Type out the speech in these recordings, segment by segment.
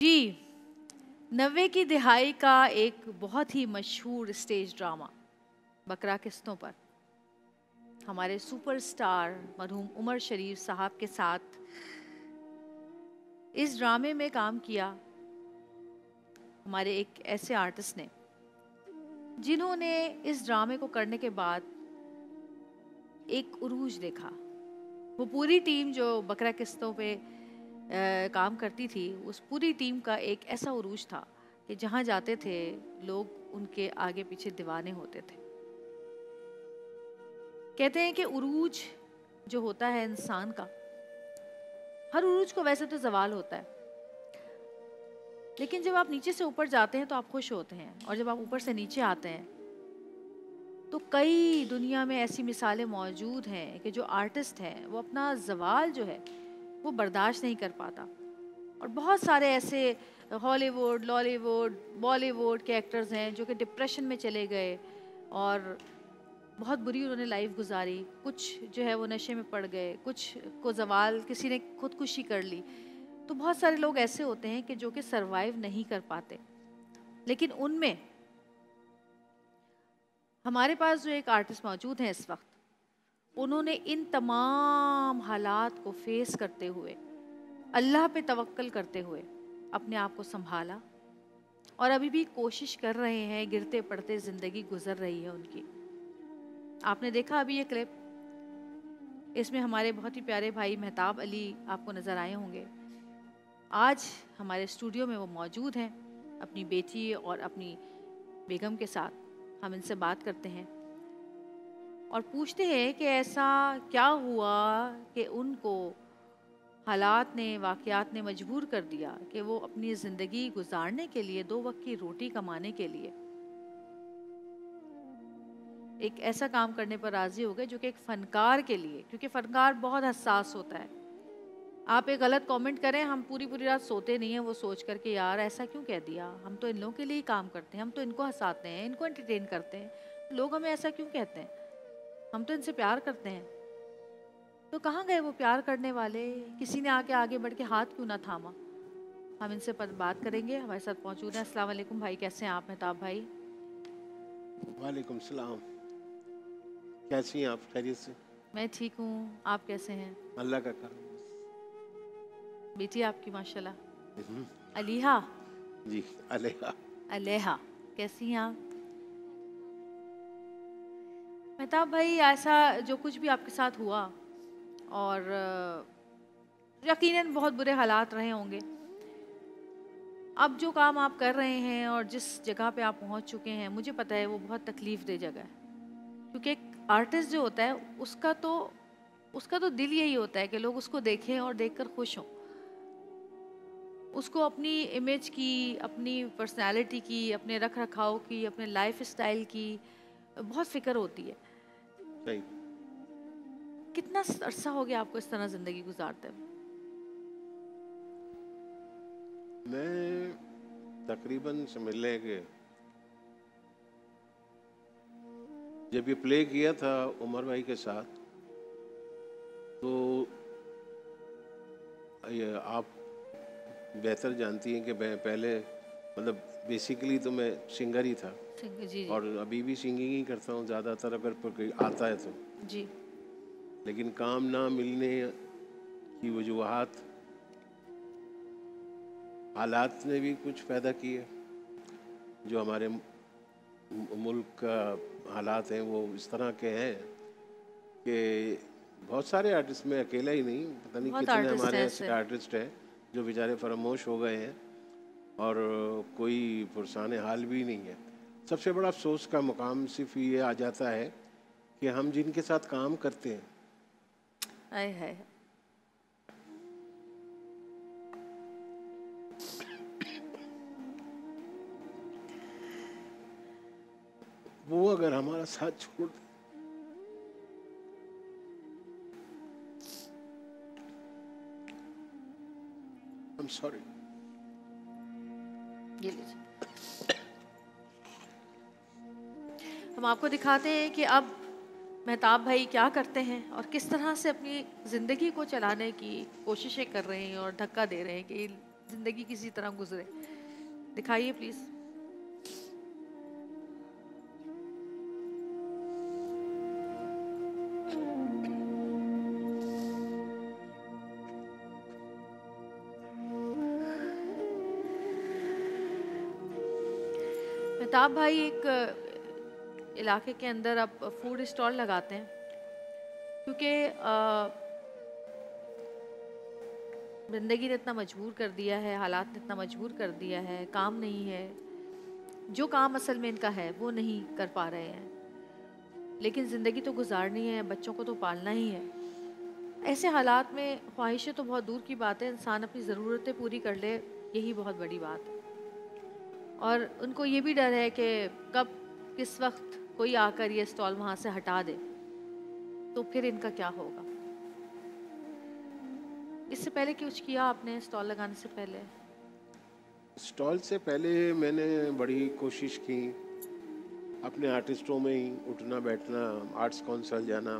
जी, 90 की दिहाई का एक बहुत ही मशहूर स्टेज ड्रामा बकरा किस्तों पर हमारे सुपरस्टार मरहूम उमर शरीफ साहब के साथ इस ड्रामे में काम किया हमारे एक ऐसे आर्टिस्ट ने जिन्होंने इस ड्रामे को करने के बाद एक उरूज देखा। वो पूरी टीम जो बकरा किस्तों पे काम करती थी, उस पूरी टीम का एक ऐसा उरूज था कि जहाँ जाते थे लोग उनके आगे पीछे दीवाने होते थे। कहते हैं कि उरूज जो होता है इंसान का, हर उरूज को वैसे तो जवाल होता है, लेकिन जब आप नीचे से ऊपर जाते हैं तो आप खुश होते हैं, और जब आप ऊपर से नीचे आते हैं तो कई दुनिया में ऐसी मिसालें मौजूद हैं कि जो आर्टिस्ट हैं वो अपना जवाल जो है वो बर्दाश्त नहीं कर पाता। और बहुत सारे ऐसे हॉलीवुड, लॉलीवुड, बॉलीवुड के एक्टर्स हैं जो कि डिप्रेशन में चले गए और बहुत बुरी उन्होंने लाइफ गुजारी। कुछ जो है वो नशे में पड़ गए, कुछ को जवाल, किसी ने खुदकुशी कर ली। तो बहुत सारे लोग ऐसे होते हैं कि जो कि सरवाइव नहीं कर पाते। लेकिन उनमें हमारे पास जो एक आर्टिस्ट मौजूद हैं इस वक्त, उन्होंने इन तमाम हालात को फेस करते हुए, अल्लाह पे तवक्कल करते हुए अपने आप को संभाला और अभी भी कोशिश कर रहे हैं। गिरते पड़ते ज़िंदगी गुजर रही है उनकी। आपने देखा अभी ये क्लिप, इसमें हमारे बहुत ही प्यारे भाई मेहताब अली आपको नज़र आए होंगे। आज हमारे स्टूडियो में वो मौजूद हैं अपनी बेटी और अपनी बेगम के साथ। हम इनसे बात करते हैं और पूछते हैं कि ऐसा क्या हुआ कि उनको हालात ने, वाक़यात ने मजबूर कर दिया कि वो अपनी ज़िंदगी गुजारने के लिए, 2 वक्त की रोटी कमाने के लिए एक ऐसा काम करने पर राज़ी हो गए जो कि एक फ़नकार के लिए, क्योंकि फ़नकार बहुत हसास होता है। आप एक गलत कमेंट करें, हम पूरी पूरी रात सोते नहीं हैं वो सोच कर के यार ऐसा क्यों कह दिया, हम तो इन लोगों के लिए ही काम करते हैं, हम तो इनको हंसाते हैं, इनको एंटरटेन करते हैं, लोग हमें ऐसा क्यों कहते हैं, हम तो इनसे प्यार करते हैं। तो कहाँ गए वो प्यार करने वाले? किसी ने आके आगे बढ़ के हाथ क्यों ना थामा? हम इनसे बात करेंगे। हमारे साथ मौजूद हैं। अस्सलाम वालेकुम भाई, कैसे हैं आप मेहताब भाई? वालेकुम सलाम। कैसी हैं आप? खैरियत से? मैं ठीक हूँ, आप कैसे हैं? अल्लाह का करम। बेटी आपकी माशाल्लाह हम्म, अलीहा, जी अलेहा। अलेहा, कैसी हैं आप? मेहताब भाई, ऐसा जो कुछ भी आपके साथ हुआ और यकीनन बहुत बुरे हालात रहे होंगे। अब जो काम आप कर रहे हैं और जिस जगह पे आप पहुंच चुके हैं, मुझे पता है वो बहुत तकलीफ दे जगह है, क्योंकि एक आर्टिस्ट जो होता है उसका तो दिल यही होता है कि लोग उसको देखें और देखकर खुश हों। उसको अपनी इमेज की, अपनी पर्सनालिटी की, अपने रख रखाव की, अपने लाइफ स्टाइल की बहुत फिक्र होती है। सही। कितना अरसा हो गया आपको इस तरह ज़िंदगी गुजारते हुए? मैं तकरीबन समझ लें कि जब ये प्ले किया था उमर भाई के साथ, तो ये आप बेहतर जानती हैं कि मैं पहले मतलब बेसिकली तो मैं सिंगर ही था, जी जी और अभी भी सिंगिंग ही करता हूँ ज़्यादातर, अगर कोई आता है तो। जी। लेकिन काम ना मिलने की वजूहात, हालात ने भी कुछ पैदा किए। जो हमारे मुल्क का हालात हैं वो इस तरह के हैं कि बहुत सारे आर्टिस्ट, में अकेला ही नहीं, पता नहीं बहुत कितने आर्टिस्ट हमारे हैं ऐसे ऐसे। आर्टिस्ट हैं जो बेचारे फरामोश हो गए हैं और कोई पुरसान हाल भी नहीं है। सबसे बड़ा अफसोस का मुकाम सिर्फ ये आ जाता है कि हम जिनके साथ काम करते हैं आए है। वो अगर हमारा साथ छोड़ दें, I'm sorry। ये लीजिए, हम आपको दिखाते हैं कि अब मेहताब भाई क्या करते हैं और किस तरह से अपनी ज़िंदगी को चलाने की कोशिशें कर रहे हैं और धक्का दे रहे हैं कि ज़िंदगी किसी तरह गुजरे। दिखाइए प्लीज़। मेहताब भाई एक इलाके के अंदर अब फूड स्टॉल लगाते हैं क्योंकि ज़िंदगी ने इतना मजबूर कर दिया है, हालात ने इतना मजबूर कर दिया है, काम नहीं है, जो काम असल में इनका है वो नहीं कर पा रहे हैं, लेकिन ज़िंदगी तो गुजारनी है, बच्चों को तो पालना ही है। ऐसे हालात में ख्वाहिशें तो बहुत दूर की बात है, इंसान अपनी ज़रूरतें पूरी कर ले, यही बहुत बड़ी बात है। और उनको ये भी डर है कि कब किस वक्त कोई आकर ये स्टॉल वहाँ से हटा दे तो फिर इनका क्या होगा। इससे पहले कुछ किया आपने स्टॉल लगाने से पहले? स्टॉल से पहले मैंने बड़ी कोशिश की, अपने आर्टिस्टों में ही उठना बैठना, आर्ट्स काउंसिल जाना,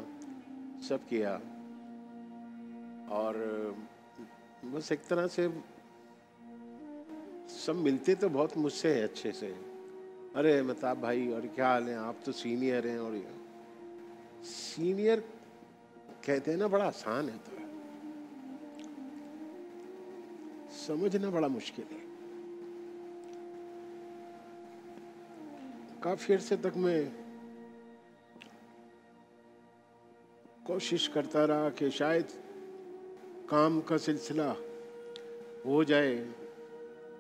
सब किया। और बस एक तरह से सब मिलते तो बहुत मुझसे हैं अच्छे से, अरे मेहताब भाई और क्या हाल है, आप तो सीनियर हैं। और सीनियर कहते हैं ना, बड़ा आसान है, तो समझना बड़ा मुश्किल है। काफी अर्से तक मैं कोशिश करता रहा कि शायद काम का सिलसिला हो जाए,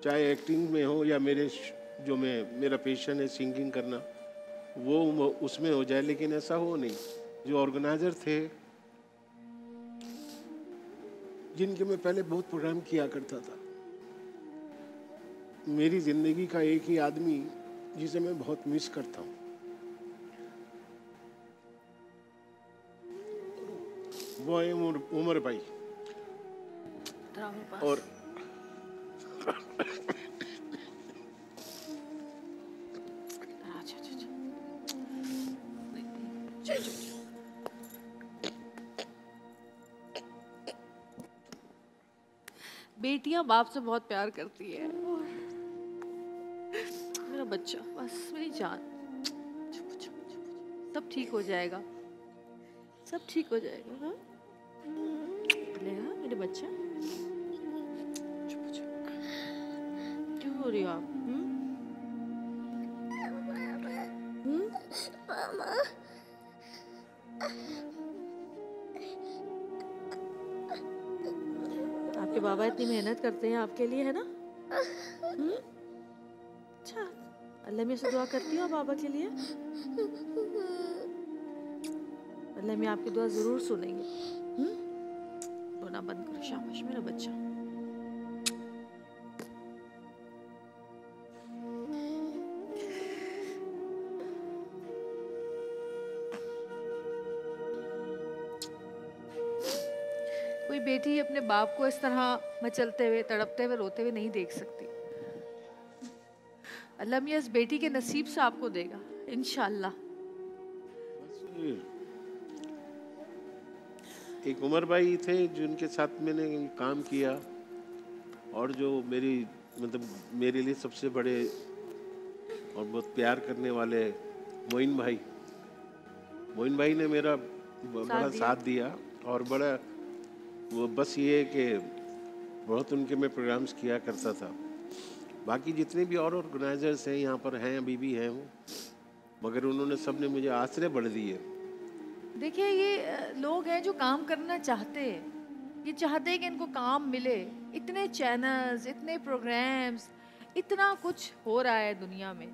चाहे एक्टिंग में हो या मेरा पैशन है सिंगिंग करना, वो उसमें हो जाए, लेकिन ऐसा हो नहीं। जो ऑर्गेनाइजर थे, जिनके मैं पहले बहुत प्रोग्राम किया करता था, मेरी जिंदगी का एक ही आदमी जिसे मैं बहुत मिस करता हूँ, वो है उमर भाई। और बेटियां बाप से बहुत प्यार करती है। मेरा बच्चा, बस मेरी जान, सब ठीक हो जाएगा, सब ठीक हो जाएगा। हाँ ले हाँ मेरे बच्चा, क्यों हो रही हो आप? आपके बाबा इतनी मेहनत करते हैं आपके लिए, है ना? अच्छा, अल्लाह में से दुआ करती हो बाबा के लिए? अल्लाह में आपकी दुआ जरूर सुनेंगे। रोना बंद करो, शाबाश मेरा बच्चा। कोई बेटी अपने बाप को इस तरह मचलते हुए, तड़पते हुए, रोते हुए नहीं देख सकती। अल्लाह मियां इस बेटी के नसीब से आपको देगा इंशाल्लाह। एक उमर भाई थे जिनके साथ मैंने काम किया, और जो मेरे लिए सबसे बड़े और बहुत प्यार करने वाले मोइन भाई ने मेरा बड़ा साथ दिया। और बड़ा वो बस ये है कि बहुत उनके मैं प्रोग्राम्स किया करता था। बाकी जितने भी और ऑर्गेनाइजर्स हैं यहाँ पर हैं, अभी भी हैं वो, मगर उन्होंने सबने मुझे आश्रय बढ़ दिए। देखिए ये लोग हैं जो काम करना चाहते हैं, ये चाहते हैं कि इनको काम मिले। इतने चैनल्स, इतने प्रोग्राम्स, इतना कुछ हो रहा है दुनिया में,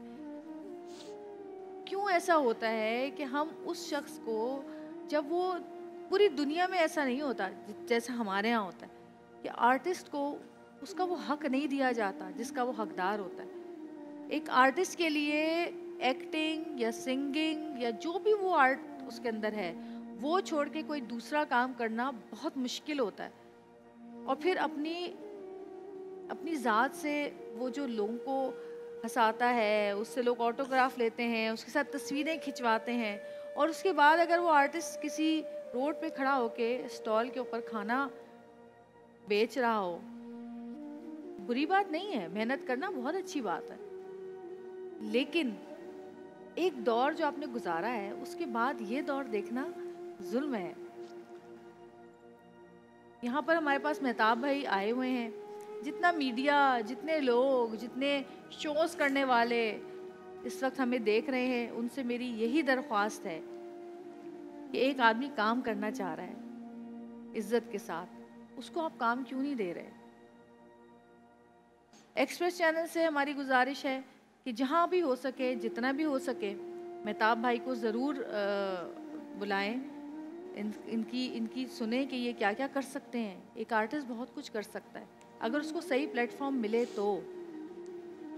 क्यों ऐसा होता है कि हम उस शख्स को, जब वो पूरी दुनिया में ऐसा नहीं होता जैसा हमारे यहाँ होता है कि आर्टिस्ट को उसका वो हक नहीं दिया जाता जिसका वो हकदार होता है। एक आर्टिस्ट के लिए एक्टिंग या सिंगिंग या जो भी वो आर्ट उसके अंदर है, वो छोड़ के कोई दूसरा काम करना बहुत मुश्किल होता है। और फिर अपनी ज़ात से वो जो लोगों को हंसाता है, उससे लोग ऑटोग्राफ लेते हैं, उसके साथ तस्वीरें खिंचवाते हैं, और उसके बाद अगर वो आर्टिस्ट किसी रोड पे खड़ा होके स्टॉल के ऊपर खाना बेच रहा हो, बुरी बात नहीं है, मेहनत करना बहुत अच्छी बात है, लेकिन एक दौर जो आपने गुजारा है उसके बाद ये दौर देखना जुल्म है। यहाँ पर हमारे पास मेहताब भाई आए हुए हैं, जितना मीडिया, जितने लोग, जितने शोज करने वाले इस वक्त हमें देख रहे हैं, उनसे मेरी यही दरख्वास्त है कि एक आदमी काम करना चाह रहा है इज्जत के साथ, उसको आप काम क्यों नहीं दे रहे? एक्सप्रेस चैनल से हमारी गुजारिश है कि जहाँ भी हो सके, जितना भी हो सके, मेहताब भाई को ज़रूर बुलाएं, इनकी सुने कि ये क्या क्या कर सकते हैं। एक आर्टिस्ट बहुत कुछ कर सकता है अगर उसको सही प्लेटफॉर्म मिले तो,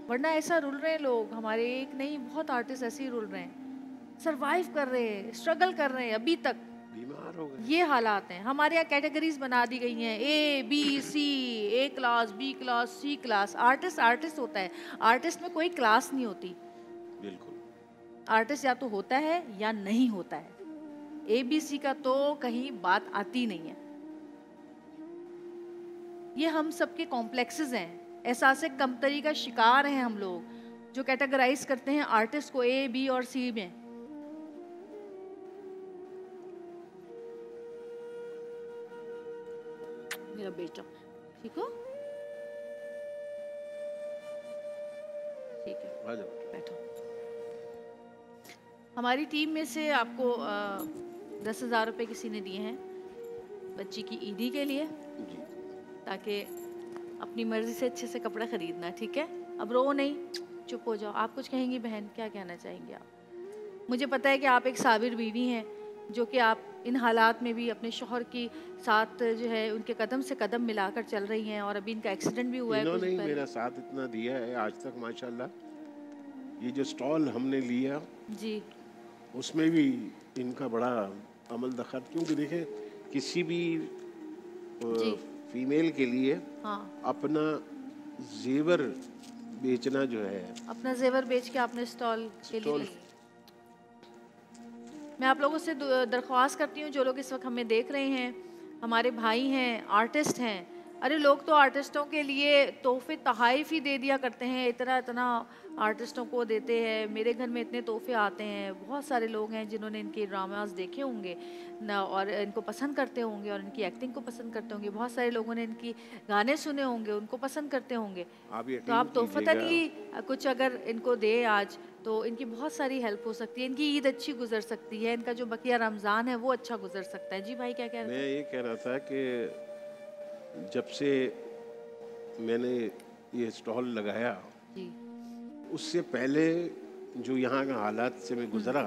वरना ऐसा रुल रहे हैं लोग, हमारे एक नहीं बहुत आर्टिस्ट ऐसे ही रुल रहे हैं, सरवाइव कर रहे हैं, स्ट्रगल कर रहे हैं, अभी तक बीमार हो गए। ये हालात हैं। हमारे यहाँ कैटेगरीज बना दी गई हैं, A B C, A class, B class, C class. Artist artist होता है, आर्टिस्ट में कोई क्लास नहीं होती। बिल्कुल, आर्टिस्ट या तो होता है या नहीं होता है, ए बी सी का तो कहीं बात आती नहीं है। ये हम सबके कॉम्प्लेक्सेस हैं, एहसास कमतरी का शिकार हैं हम लोग, जो कैटेगराइज करते हैं आर्टिस्ट को ए बी और सी में। मेरा बेटा ठीक हो? ठीक है, आ जाओ। बैठो। हमारी टीम में से आपको 10,000 रुपये किसी ने दिए हैं बच्ची की ईदी के लिए, जी, ताकि अपनी मर्जी से अच्छे से कपड़ा खरीदना, ठीक है? अब रो नहीं, चुप हो जाओ। आप कुछ कहेंगी बहन, क्या कहना चाहेंगे आप? मुझे पता है कि आप एक साबिर बीवी हैं, जो कि आप इन हालात में भी अपने शौहर के साथ जो है उनके कदम से कदम मिलाकर चल रही हैं, और अभी इनका एक्सीडेंट भी हुआ है कुछ इन्होंने ही पहले। मेरा साथ इतना दिया है आज तक माशाल्लाह। ये जो स्टॉल हमने लिया जी उसमें भी इनका बड़ा अमल दखल, क्योंकि देखें किसी भी जी फीमेल के लिए हाँ, अपना जेवर बेचना जो है, अपना जेवर बेच के आपने स्टॉल के लिए स्टॉल ले लिया। मैं आप लोगों से दरख्वास्त करती हूँ, जो लोग इस वक्त हमें देख रहे हैं, हमारे भाई हैं, आर्टिस्ट हैं, अरे लोग तो आर्टिस्टों के लिए तोहफे तोहफ़े ही दे दिया करते हैं, इतना इतना आर्टिस्टों को देते हैं। मेरे घर में इतने तोहफे आते हैं, बहुत सारे लोग हैं जिन्होंने इनके ड्रामास देखे होंगे ना, और इनको पसंद करते होंगे, और इनकी एक्टिंग को पसंद करते होंगे। बहुत सारे लोगों ने इनकी गाने सुने होंगे, उनको पसंद करते होंगे। आप तो यकीन आप तोहफ़तन कीजिएगा, ही कुछ अगर इनको दे आज, तो इनकी बहुत सारी हेल्प हो सकती है, इनकी ईद अच्छी गुजर सकती है, इनका जो बकिया रमज़ान है वो अच्छा गुजर सकता है। जी भाई, क्या कह रहे मैं थे? ये कह रहा था कि जब से मैंने ये स्टॉल लगाया, जी उससे पहले जो यहाँ का हालात से मैं गुज़रा,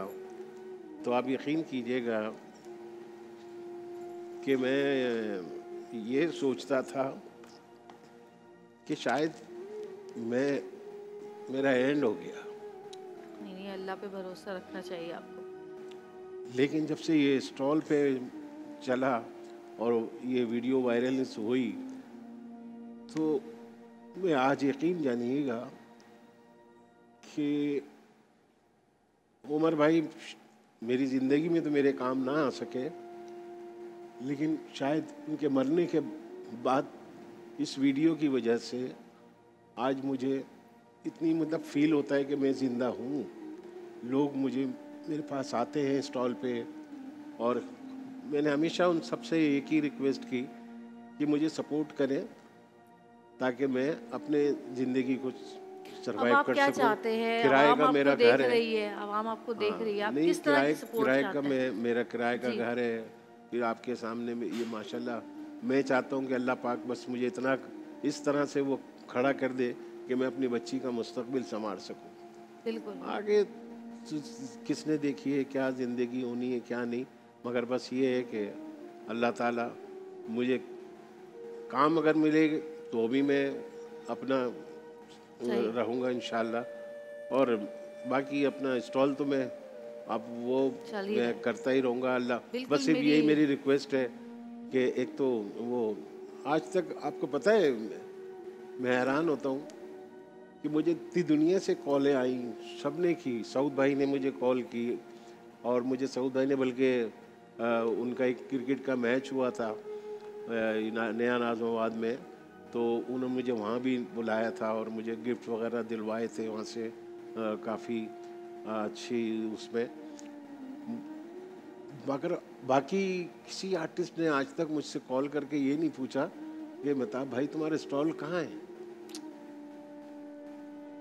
तो आप यकीन कीजिएगा कि मैं ये सोचता था कि शायद मेरा एंड हो गया। नहीं नहीं, अल्लाह पे भरोसा रखना चाहिए आपको। लेकिन जब से ये स्टॉल पे चला और ये वीडियो वायरल हुई, तो मैं आज यकीन जानिएगा कि उमर भाई मेरी ज़िंदगी में तो मेरे काम ना आ सके, लेकिन शायद उनके मरने के बाद इस वीडियो की वजह से आज मुझे इतनी मतलब फ़ील होता है कि मैं ज़िंदा हूँ। लोग मेरे पास आते हैं स्टॉल पे, और मैंने हमेशा उन सबसे एक ही रिक्वेस्ट की कि मुझे सपोर्ट करें ताकि मैं अपने ज़िंदगी को अब सरवाइव आप कर क्या सकूं। चाहते हैं? किराए आवाम का आपको मेरा देख घर है। रही है, आवाम आपको देख हाँ, रही है, आप नहीं, किस तरह की सपोर्ट किराए चाहते का हैं? मेरा किराए का जी घर है। फिर आपके सामने में ये माशाल्लाह, मैं चाहता हूँ कि अल्लाह पाक बस मुझे इतना इस तरह से वो खड़ा कर दे कि मैं अपनी बच्ची का मुस्तकबिल संभाल सकूँ। बिल्कुल। आगे किसने देखी है क्या ज़िंदगी होनी है क्या नहीं, मगर बस ये है कि अल्लाह ताला मुझे काम अगर मिले तो भी मैं अपना सही। रहूँगा इंशाल्लाह, और बाकी अपना स्टॉल तो मैं अब वो चल ही मैं रहा है। करता ही रहूँगा। अल्लाह बिल्कुल बस सिर्फ मेरी यही मेरी रिक्वेस्ट है कि एक तो वो आज तक आपको पता है, मैं हैरान होता हूँ कि मुझे इतनी दुनिया से कॉलें आई, सब ने की। सऊद भाई ने मुझे कॉल की, और मुझे सऊद भाई ने बल्कि उनका एक क्रिकेट का मैच हुआ था नया नाज़माबाद में, तो उन्होंने मुझे वहाँ भी बुलाया था और मुझे गिफ्ट वगैरह दिलवाए थे वहाँ से, काफ़ी अच्छी उसमें। मगर बाकी किसी आर्टिस्ट ने आज तक मुझसे कॉल करके ये नहीं पूछा कि मेहताब भाई तुम्हारे स्टॉल कहाँ हैं।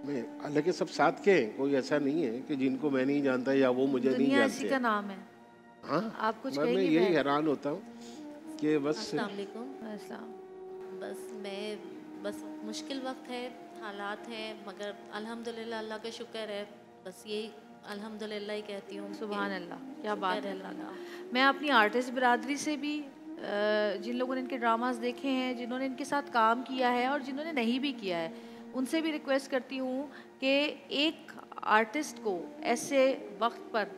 मैं, हालांकि सब साथ के हैं, कोई ऐसा नहीं है कि जिनको मैं नहीं जानता या वो मुझे नहीं दुनिया इसी जानते। का नाम है। हाँ, आप कुछ मैं कहेंगी यही बहन? हैरान होता हूँ कि बस अस्सलाम वालेकुम। अस्सलाम। बस मुश्किल वक्त है, हालात हैं, मगर अल्हम्दुलिल्लाह अल्लाह का शुक्र है। बस यही अल्हम्दुलिल्लाह ही कहती हूँ। सुभान अल्लाह, क्या शुक्र बात है है अल्लाह अल्लाह। का। मैं अपनी आर्टिस्ट बिरादरी से भी जिन लोगों ने इनके ड्रामास देखे हैं, जिन्होंने इनके साथ काम किया है और जिन्होंने नहीं भी किया है, उनसे भी रिक्वेस्ट करती हूँ कि एक आर्टिस्ट को ऐसे वक्त पर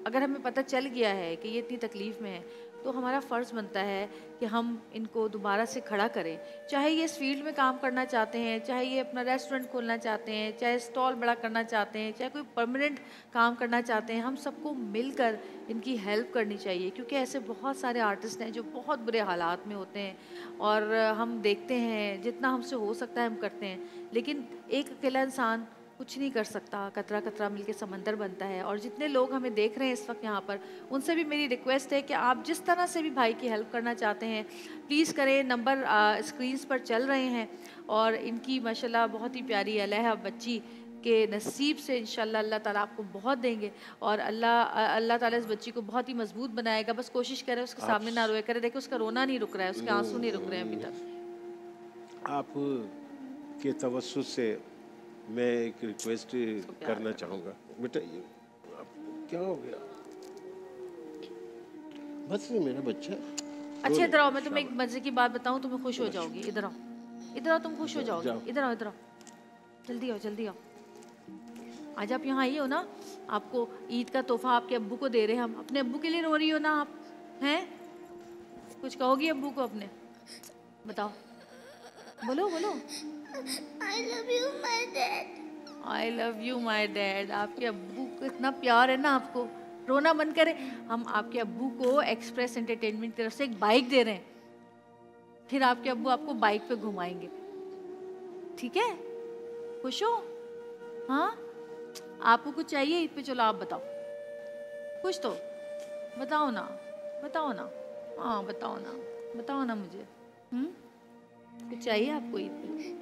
अगर हमें पता चल गया है कि ये इतनी तकलीफ़ में है, तो हमारा फ़र्ज़ बनता है कि हम इनको दोबारा से खड़ा करें। चाहे ये इस फील्ड में काम करना चाहते हैं, चाहे ये अपना रेस्टोरेंट खोलना चाहते हैं, चाहे स्टॉल बड़ा करना चाहते हैं, चाहे कोई परमानेंट काम करना चाहते हैं, हम सबको मिलकर इनकी हेल्प करनी चाहिए। क्योंकि ऐसे बहुत सारे आर्टिस्ट हैं जो बहुत बुरे हालात में होते हैं और हम देखते हैं जितना हमसे हो सकता है हम करते हैं, लेकिन एक अकेला इंसान कुछ नहीं कर सकता। कतरा कतरा मिलके समंदर बनता है। और जितने लोग हमें देख रहे हैं इस वक्त यहाँ पर, उनसे भी मेरी रिक्वेस्ट है कि आप जिस तरह से भी भाई की हेल्प करना चाहते हैं प्लीज़ करें। नंबर स्क्रीन्स पर चल रहे हैं और इनकी माशाल्लाह बहुत ही प्यारी अलह बच्ची के नसीब से इंशाल्लाह अल्लाह ताला आपको बहुत देंगे और अल्लाह ताला इस बच्ची को बहुत ही मजबूत बनाएगा। बस कोशिश करें उसके सामने ना रोए करें। देखो उसका रोना नहीं रुक रहा है, उसके आंसू नहीं रुक रहे हैं अभी तक। आप के तवज्जुह से मैं एक रिक्वेस्ट करना चाहूँगा। बेटा ये क्या हो गया? बस ये मेरा बच्चा। अच्छा इधर आओ, मैं तुम्हें एक मजे की बात बताऊं, तुम्हें खुश हो जाओगी। इधर आओ, इधर आओ, तुम खुश हो जाओगे। इधर आओ, इधर आओ, जल्दी आओ, जल्दी आओ। आज आप यहाँ आई हो ना, आपको ईद का तोहफा आपके अब्बू को दे रहे हैं हम। अपने अब्बू के लिए रो रही हो ना आप? हैं? कुछ कहोगी अब्बू को अपने? बताओ, बोलो बोलो। I love you, my dad. I love you my dad. आपके अब्बू को इतना प्यार है ना आपको, रोना बंद करें। हम आपके अब्बू को एक्सप्रेस एंटरटेनमेंट की तरफ से एक बाइक दे रहे हैं, फिर आपके अब्बू आपको बाइक पे घुमाएंगे, ठीक है? खुश हो? हाँ, आपको कुछ चाहिए ईद पे? चलो आप बताओ कुछ तो बताओ ना, बताओ ना। हाँ बताओ ना, बताओ ना मुझे। कुछ चाहिए आपको ईद पे?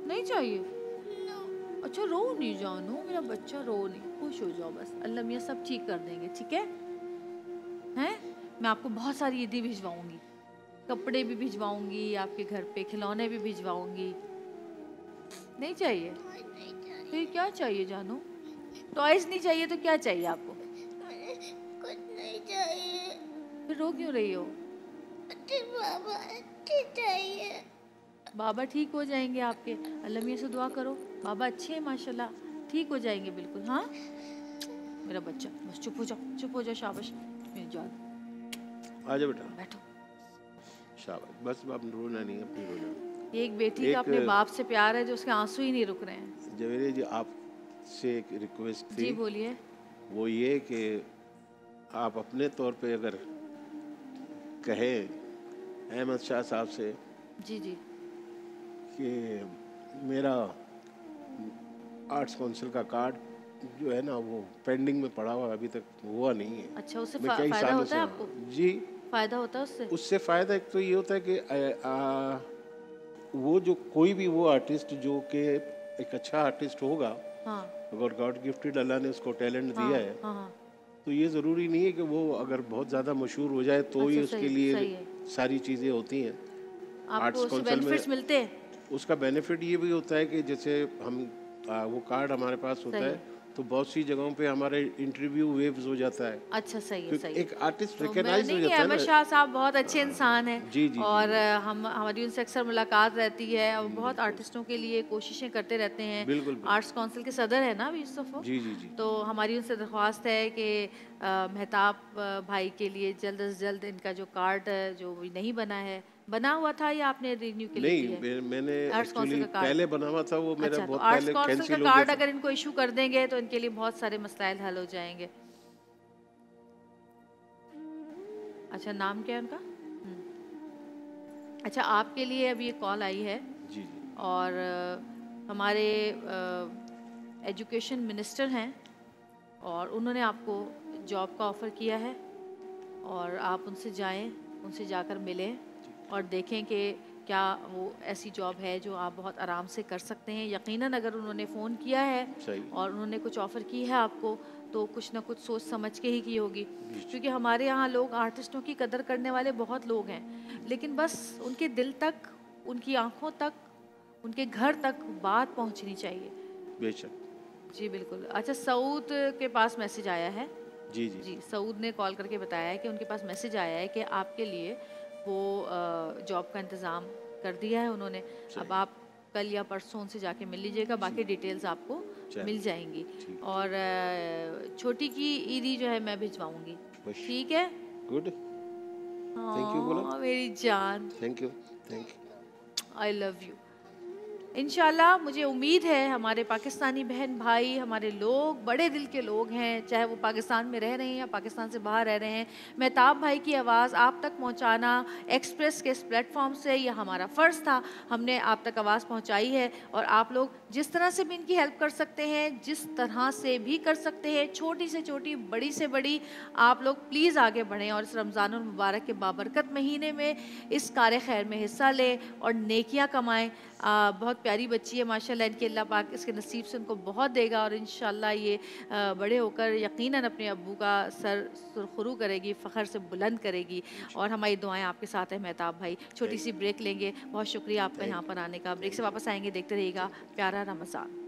नहीं चाहिए? अच्छा रो नहीं जानू, मेरा बच्चा रो नहीं, खुश हो जाओ बस। अल्लाह मियाँ सब ठीक कर देंगे, ठीक है? हैं? मैं आपको बहुत सारी ईदी भिजवाऊंगी, कपड़े भी भिजवाऊंगी आपके घर पे, खिलौने भी भिजवाऊंगी। नहीं चाहिए? फिर क्या चाहिए जानू? टॉयज नहीं चाहिए तो क्या चाहिए आपको? कुछ नहीं चाहिए। फिर रो क्यों रही हो? अच्छे बाबा अच्छे चाहिए। बाबा ठीक हो जाएंगे आपके, अल्लाह मियाँ से दुआ करो। बाबा अच्छे हैं माशाल्लाह, ठीक हो जाएंगे बिल्कुल। हाँ मेरा बच्चा, बस चुप हो जाओ, चुप हो जाओ, शाबाश मेरी जान। आ जाओ बेटा, बैठो। शाबाश। बस अब रोना नहीं, अपनी रोना। ये एक बेटी का अपने बाप से प्यार है जो उसके आंसू ही नहीं रुक रहे हैं। जवेरी जी, आपसे एक रिक्वेस्ट थी। जी बोलिए। वो ये कि आप अपने तौर पे अगर कहें अहमद शाह साहब से जी जी कि मेरा आर्ट्स काउंसिल का कार्ड जो है ना वो पेंडिंग में पड़ा हुआ, अभी तक हुआ नहीं है। अच्छा, उससे मैं कई फायदा सालों होता से है आपको? जी, फायदा होता है उससे? उससे फ़ायदा एक तो ये होता है कि वो जो कोई भी वो आर्टिस्ट जो कि एक अच्छा आर्टिस्ट होगा, हाँ अगर गॉड गिफ्टेड अल्लाह ने उसको टैलेंट दिया है, हाँ हाँ। तो ये ज़रूरी नहीं है कि वो अगर बहुत ज़्यादा मशहूर हो जाए तो ही अच्छा, उसके सही लिए है। सारी चीज़ें होती हैं। आपको आर्ट्स उससे काउंसिल बेनिफिट्स में मिलते हैं? उसका बेनिफिट ये भी होता है कि जैसे हम वो कार्ड हमारे पास होता सही है तो बहुत सी जगहों पे हमारे इंटरव्यू वेव्स हो जाता है, अच्छा सही है, क्योंकि सही है। एक आर्टिस्ट तो रिकॉग्नाइज हो नहीं, जाता है अहमद ना। शाह साहब बहुत अच्छे इंसान हैं। जी जी और जी, हमारी उनसे अक्सर मुलाकात रहती है और बहुत आर्टिस्टों के लिए कोशिशें करते रहते हैं। बिल्कुल बिल्कुल। आर्ट्स काउंसिल के सदर है ना अभी यूसुफ वो। जी जी जी, तो हमारी उनसे दरख्वास्त है कि मेहताब भाई के लिए जल्द से जल्द इनका जो कार्ड जो नहीं बना है, बना हुआ था या आपने रिन्यू के लिए दिया है? नहीं मैंने आर्ट्स काउंसिल एक्चुअली का कार्ड। पहले बना हुआ था वो मेरा अच्छा, तो बहुत आर्ट्स पहले काउंसिल का कैंसिल हो गया कार्ड था। अगर इनको इशू कर देंगे तो इनके लिए बहुत सारे मसाइल हल हो जाएंगे। अच्छा नाम क्या है उनका? अच्छा, आपके लिए अभी एक कॉल आई है जी जी और हमारे एजुकेशन मिनिस्टर हैं और उन्होंने आपको जॉब का ऑफ़र किया है और आप उनसे जाएं, उनसे जाकर मिलें और देखें कि क्या वो ऐसी जॉब है जो आप बहुत आराम से कर सकते हैं। यकीनन अगर उन्होंने फ़ोन किया है सही और उन्होंने कुछ ऑफ़र की है आपको, तो कुछ ना कुछ सोच समझ के ही की होगी, क्योंकि हमारे यहाँ लोग आर्टिस्टों की कदर करने वाले बहुत लोग हैं, लेकिन बस उनके दिल तक, उनकी आंखों तक, उनके घर तक बात पहुँचनी चाहिए। बेशक। जी बिल्कुल। अच्छा, सऊद के पास मैसेज आया है। जी जी जी, सऊद ने कॉल करके बताया है कि उनके पास मैसेज आया है कि आपके लिए वो जॉब का इंतज़ाम कर दिया है उन्होंने। अब आप कल या परसों उनसे जाके मिल लीजिएगा, बाकी डिटेल्स आपको मिल जाएंगी। ठीक। और छोटी की ईदी जो है मैं भिजवाऊंगी, खुश। ठीक है? गुड। थैंक यू बोलो। हाँ, मेरी जान, thank you. I love you. इंशाल्लाह मुझे उम्मीद है हमारे पाकिस्तानी बहन भाई, हमारे लोग बड़े दिल के लोग हैं, चाहे वो पाकिस्तान में रह रहे हैं या पाकिस्तान से बाहर रह रहे हैं। मेहताब भाई की आवाज़ आप तक पहुंचाना एक्सप्रेस के इस प्लेटफॉर्म से यह हमारा फ़र्ज़ था। हमने आप तक आवाज़ पहुंचाई है और आप लोग जिस तरह से भी इनकी हेल्प कर सकते हैं, जिस तरह से भी कर सकते हैं, छोटी से छोटी, बड़ी से बड़ी, आप लोग प्लीज़ आगे बढ़ें और इस रमज़ानुल मुबारक के बाबरकत महीने में इस कार खैर में हिस्सा लें और नेकियां कमाएं। बहुत प्यारी बच्ची है माशाल्लाह, इनके अल्लाह पाक इसके नसीब से उनको बहुत देगा और इंशाल्लाह ये बड़े होकर यकीनन अपने अब्बू का सर सुरखरू करेगी, फ़ख्र से बुलंद करेगी। और हमारी दुआएं आपके साथ है मेहताब भाई। छोटी सी ब्रेक लेंगे। बहुत शुक्रिया आपका यहाँ पर आने का। ब्रेक से वापस आएंगे, देखते रहिएगा प्यारा रमज़ान।